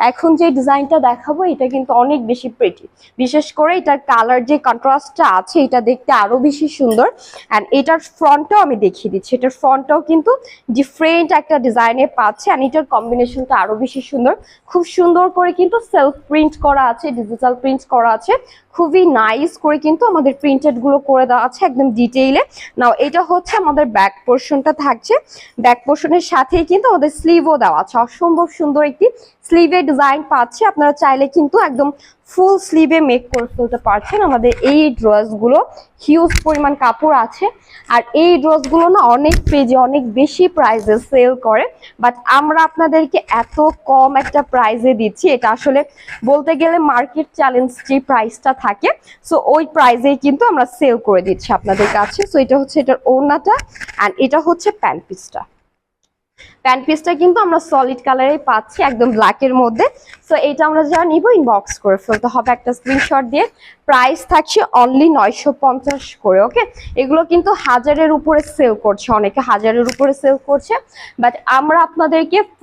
এখন যে ডিজাইনটা দেখাবো এটা কিন্তু অনেক বেশি প্রিটি, বিশেষ করে এটার কালার যে কন্ট্রাস্টটা আছে এটা দেখতে আরো বেশি সুন্দর। অ্যান্ড এটার ফ্রন্টটাও আমি দেখিয়ে দিচ্ছি, এটার ফ্রন্টটাও কিন্তু ডিফারেন্ট একটা ডিজাইনে পাচ্ছে, অ্যান্ড এটার কম্বিনেশনটা আরো বেশি সুন্দর। খুব সুন্দর করে কিন্তু সেলফ প্রিন্ট করা আছে, ডিজিটাল প্রিন্ট করা আছে, খুবই নাইস করে কিন্তু আমাদের প্রিন্টেড গুলো করে দেওয়া আছে একদম ডিটেইলে। নাও এটা হচ্ছে আমাদের ব্যাক পোর্শনটা থাকছে, ব্যাক পোর্শনের সাথেই কিন্তু আমাদের স্লিভও দেওয়া আছে, অসম্ভব সুন্দর একটি স্লিভের ডিজাইন পাচ্ছে। আপনারা চাইলে কিন্তু একদম ফুল স্লিভে মেক করে ফেলতে পারছেন। আমাদের এই ড্রেসগুলো হিউজ পরিমাণ কাপড় আছে, আর এই ড্রেসগুলো না অনেক পেজে অনেক বেশি প্রাইসে সেল করে, বাট আমরা আপনাদেরকে এত কম একটা প্রাইসে দিচ্ছি, এটা আসলে বলতে গেলে মার্কেট চ্যালেঞ্জ যে প্রাইসটা থাকে, সো ওই প্রাইসেই কিন্তু আমরা সেল করে দিচ্ছি আপনাদের কাছে। সো এটা হচ্ছে এটার ওড়নাটা, অ্যান্ড এটা হচ্ছে প্যান্ট পিসটা। প্যান্ট পিসটা কিন্তু আমরা সলিড কালারেই পাচ্ছি একদম ব্ল্যাকের মধ্যে। সো এটা আমরা যারা নিব ইনবক্স করে ফেলতে হবে একটা স্ক্রিনশট দিয়ে। প্রাইস থাকছে অনলি 950 করে। ওকে, এগুলো কিন্তু 1000-এর উপরে সেল করছে, অনেকে 1000-এর উপরে সেল করছে, বাট আমরা আপনাদেরকে